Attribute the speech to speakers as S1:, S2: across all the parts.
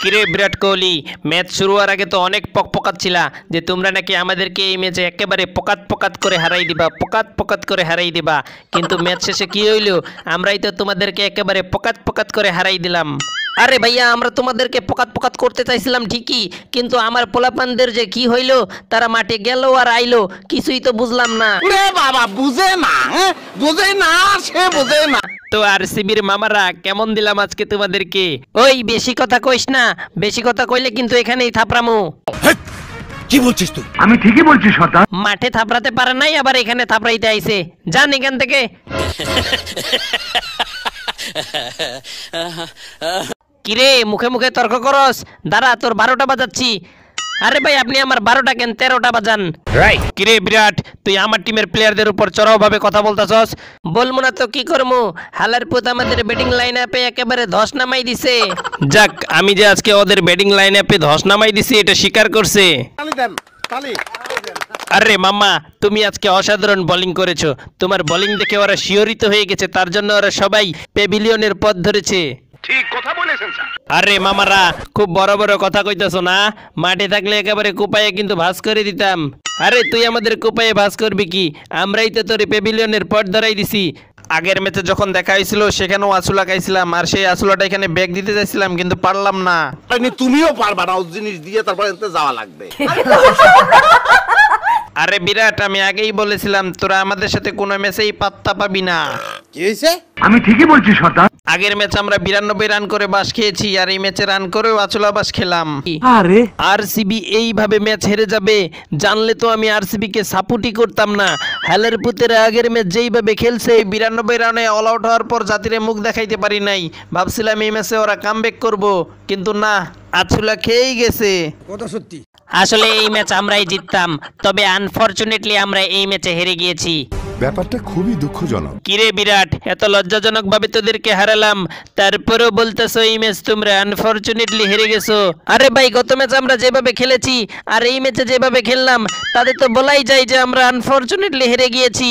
S1: কিরে বিরাট কোহলি, ম্যাচ শুরু হওয়ার আগে তো অনেক পকপকাচ্ছিলা যে তোমরা নাকি আমাদেরকে এই ম্যাচে একেবারে পকাত করে হারাই দিবা, পকাত করে হারাই দিবা। কিন্তু ম্যাচ শেষে কি হইল? আমরাই তো তোমাদেরকে একেবারে পকাত করে হারাই দিলাম। আরে ভাইয়া, আমরা তোমাদেরকে পকাত করতে চাইছিলাম ঠিকই, কিন্তু আমার পোলাপানদের যে কি হইল, তারা মাঠে গেল আর আইলো, কিছুই তো বুঝলাম না।
S2: বাবা বুঝে না, বুঝে না, সে বুঝে না।
S1: তো আরসিবির মামারা কেমন দিলাম আজকে তোমাদেরকে। ওই বেশি কথা কইস না, বেশি কথা কইলে কিন্তু এখানেই থাপড়ামু।
S2: কি বলছিস তুই?
S3: আমি ঠিকই বলছি সর্দার।
S1: মাঠে থাপড়াতে পারে নাই, আবার এখানে থাপড়াইতে আইছে। যান এখান থেকে। কিরে মুখে মুখে তর্ক করস? দাঁড়া, তোর 12টা বাজাচ্ছি। আরে ভাই, আপনি আমার 12টা কেন 13টা বাজান। কিরে বিরাট, তুই আমার টিমের প্লেয়ারদের উপর চড়াও ভাবে কথা বলতাছস। বলবো না তো কি করবো? হালার পুত আমাদের ব্যাটিং লাইন আপে একেবারে ধস নামাই দিছে। যাক, আমি যে আজকে ওদের ব্যাটিং লাইন আপে ধস নামাই দিছি এটা স্বীকার করছে। আরে মামা, তুমি আজকে অসাধারণ বোলিং করেছো। তোমার বোলিং দেখে ওরা শিহরিত হয়ে গেছে, তার জন্য ওরা সবাই প্যাভিলিয়নের পথ ধরেছে।
S3: ঠিক কথা বলেছেন স্যার।
S1: আরে মামারা, খুব বড় বড় কথা কইতাছো না? মাঠে থাকলে একেবারে কুপায়ে কিন্তু ভাস করে দিতাম। আরে তুই আমাদের কুপায়ে ভাস করবি কি? আমরাই তো তোর প্যাভিলিয়নের পথ ধরাই দিছি। আগের ম্যাচে যখন দেখা হয়েছিল সেখানেও আসুলা খাইছিলাম, আর সেই আসুলাটা এখানে ব্যাগ দিতে চাইছিলাম কিন্তু পারলাম না।
S2: তুমিও পারবা না, ওই জিনিস দিয়ে তারপরে যাওয়া লাগবে।
S1: আরে বিরাট, আমি আগেই বলেছিলাম তোরা আমাদের সাথে কোনো ম্যাচেই পাত্তা পাবি না।
S2: কি হয়েছে?
S3: আমি ঠিকই বলছি সর্দার।
S1: আগের ম্যাচ আমরা 92 রান করে বাস খেয়েছি, আর এই ম্যাচে রান করেও আচলা বাস খেলাম।
S3: আরে
S1: আরসিবি এইভাবে ম্যাচ হেরে যাবে জানলে তো আমি আরসিবি কে সাপোর্টই করতাম না। হেলের পুতেরা আগের ম্যাচ যেইভাবে খেলছে, 92 রানে অল আউট হওয়ার পর জাতিরে মুখ দেখাইতে পারি নাই। ভাবছিলাম এই ম্যাচে ওরা কামব্যাক করব, কিন্তু না, আচুলা খেয়েই গেছে।
S2: কথা সত্যি।
S1: আসলে এই ম্যাচ আমরাই জিততাম, তবে আনফরচুনেটলি আমরা এই ম্যাচে হেরে গিয়েছি।
S4: ব্যাপারটা খুবই দুঃখজনক।
S1: কিরে বিরাট, এত লজ্জাজনক ভাবে তোদেরকে হারালাম, তারপরেও বলতেছো এই ম্যাচ তোমরা আনফরচুনেটলি হেরে গেছো। আরে ভাই, গত ম্যাচ আমরা যেভাবে খেলেছি আর এই ম্যাচে যেভাবে খেললাম, তাতে তো বলাই যায় যে আমরা আনফরচুনেটলি হেরে গিয়েছি।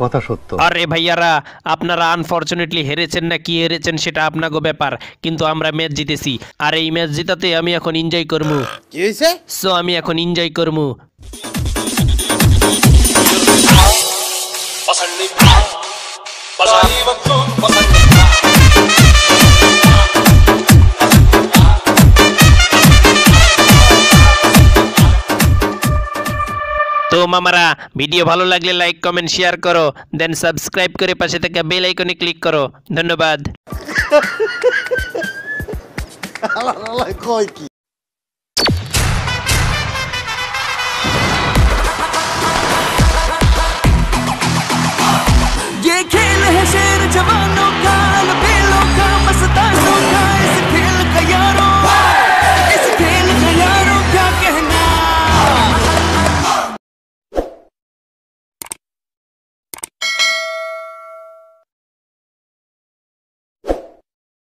S4: কথা সত্য।
S1: আরে ভাইয়ারা, আপনারা আনফরচুনেটলি হেরেছেন না কি হেরেছেন সেটা আপনাগো ব্যাপার, কিন্তু আমরা ম্যাচ জিতেছি। আর এই ম্যাচ জিতাতে আমি এখন এনজয় করবো।
S2: কি হয়েছে?
S1: সো আমি এখন এনজয় করবো। তো মামারা, ভিডিও ভালো লাগলে লাইক কমেন্ট শেয়ার করো, দেন সাবস্ক্রাইব করে পাশে থাকা বেল আইকনে ক্লিক করো। ধন্যবাদ।
S2: কই কি